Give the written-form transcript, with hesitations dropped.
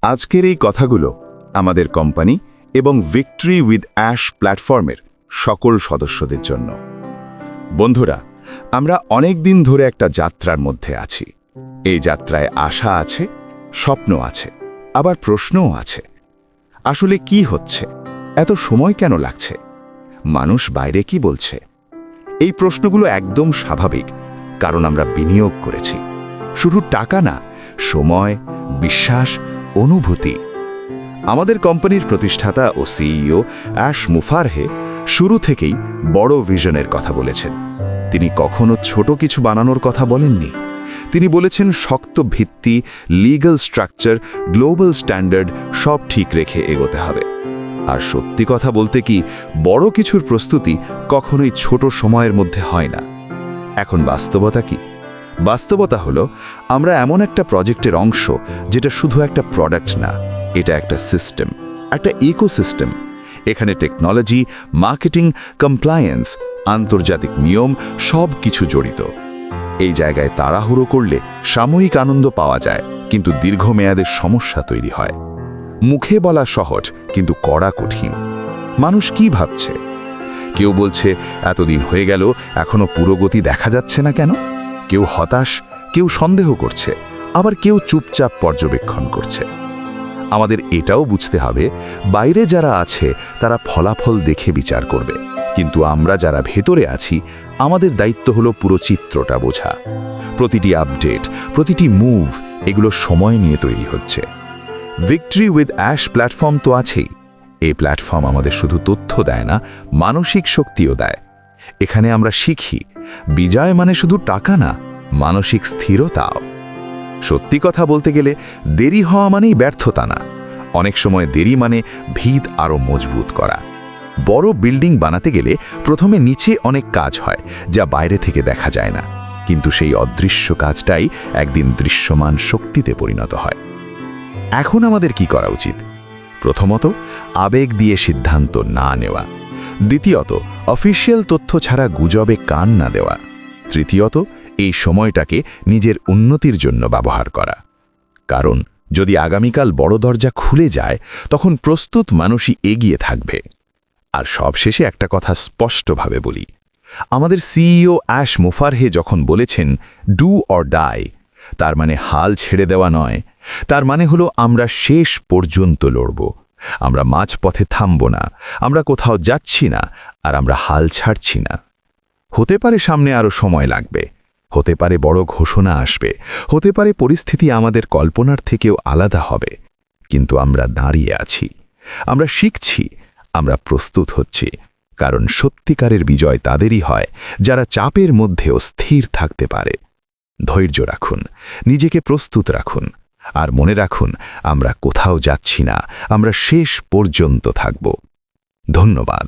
আজকের এই কথাগুলো আমাদের কোম্পানি এবং ভিক্টরি উইথ অ্যাশ প্ল্যাটফর্মের সকল সদস্যদের জন্য। বন্ধুরা, আমরা অনেক দিন ধরে একটা যাত্রার মধ্যে আছি। এই যাত্রায় আশা আছে, স্বপ্ন আছে, আবার প্রশ্নও আছে। আসলে কি হচ্ছে? এত সময় কেন লাগছে? মানুষ বাইরে কি বলছে? এই প্রশ্নগুলো একদম স্বাভাবিক, কারণ আমরা বিনিয়োগ করেছি। শুধু টাকা না, সময়, বিশ্বাস, অনুভূতি। আমাদের কোম্পানির প্রতিষ্ঠাতা ও সিইও অ্যাশ মুফারহে শুরু থেকেই বড় ভিশনের কথা বলেছেন। তিনি কখনো ছোট কিছু বানানোর কথা বলেননি। তিনি বলেছেন শক্ত ভিত্তি, লিগ্যাল স্ট্রাকচার, গ্লোবাল স্ট্যান্ডার্ড সব ঠিক রেখে এগোতে হবে। আর সত্যি কথা বলতে কি, বড় কিছুর প্রস্তুতি কখনোই ছোট সময়ের মধ্যে হয় না। এখন বাস্তবতা কি? বাস্তবতা হলো আমরা এমন একটা প্রজেক্টের অংশ যেটা শুধু একটা প্রোডাক্ট না, এটা একটা সিস্টেম, একটা ইকোসিস্টেম। এখানে টেকনোলজি, মার্কেটিং, কমপ্লায়েন্স, আন্তর্জাতিক নিয়ম সব কিছু জড়িত। এই জায়গায় তাড়াহুড়ো করলে সাময়িক আনন্দ পাওয়া যায়, কিন্তু দীর্ঘমেয়াদের সমস্যা তৈরি হয়। মুখে বলা সহজ, কিন্তু করা কঠিন। মানুষ কি ভাবছে? কেউ বলছে এতদিন হয়ে গেল, এখনো পুরোগতি দেখা যাচ্ছে না কেন? কেউ হতাশ, কেউ সন্দেহ করছে, আবার কেউ চুপচাপ পর্যবেক্ষণ করছে। আমাদের এটাও বুঝতে হবে, বাইরে যারা আছে তারা ফলাফল দেখে বিচার করবে, কিন্তু আমরা যারা ভেতরে আছি, আমাদের দায়িত্ব হলো পুরো চিত্রটা বোঝা। প্রতিটি আপডেট, প্রতিটি মুভ, এগুলো সময় নিয়ে তৈরি হচ্ছে। ভিক্টরি উইথ অ্যাশ প্ল্যাটফর্ম তো আছেই। এই প্ল্যাটফর্ম আমাদের শুধু তথ্য দেয় না, মানসিক শক্তিও দেয়। এখানে আমরা শিখি, বিজয় মানে শুধু টাকা না, মানসিক স্থিরতাও। সত্যি কথা বলতে গেলে দেরি হওয়া মানেই ব্যর্থতা না। অনেক সময় দেরি মানে ভিত আরও মজবুত করা। বড় বিল্ডিং বানাতে গেলে প্রথমে নিচে অনেক কাজ হয়, যা বাইরে থেকে দেখা যায় না, কিন্তু সেই অদৃশ্য কাজটাই একদিন দৃশ্যমান শক্তিতে পরিণত হয়। এখন আমাদের কি করা উচিত? প্রথমত, আবেগ দিয়ে সিদ্ধান্ত না নেওয়া। দ্বিতীয়ত, অফিসিয়াল তথ্য ছাড়া গুজবে কান না দেওয়া। তৃতীয়ত, এই সময়টাকে নিজের উন্নতির জন্য ব্যবহার করা। কারণ যদি আগামীকাল বড় দরজা খুলে যায়, তখন প্রস্তুত মানুষই এগিয়ে থাকবে। আর সবশেষে একটা কথা স্পষ্টভাবে বলি, আমাদের সিইও অ্যাশ মুফারহে যখন বলেছেন ডু অর ডাই, তার মানে হাল ছেড়ে দেওয়া নয়। তার মানে হলো আমরা শেষ পর্যন্ত লড়ব। আমরা মাঝপথে থামব না, আমরা কোথাও যাচ্ছি না, আর আমরা হাল ছাড়ছি না। হতে পারে সামনে আরও সময় লাগবে, হতে পারে বড় ঘোষণা আসবে, হতে পারে পরিস্থিতি আমাদের কল্পনার থেকেও আলাদা হবে, কিন্তু আমরা দাঁড়িয়ে আছি, আমরা শিখছি, আমরা প্রস্তুত হচ্ছি। কারণ সত্যিকারের বিজয় তাদেরই হয় যারা চাপের মধ্যেও স্থির থাকতে পারে। ধৈর্য রাখুন, নিজেকে প্রস্তুত রাখুন, আর মনে রাখুন, আমরা কোথাও যাচ্ছি না, আমরা শেষ পর্যন্ত থাকব। ধন্যবাদ।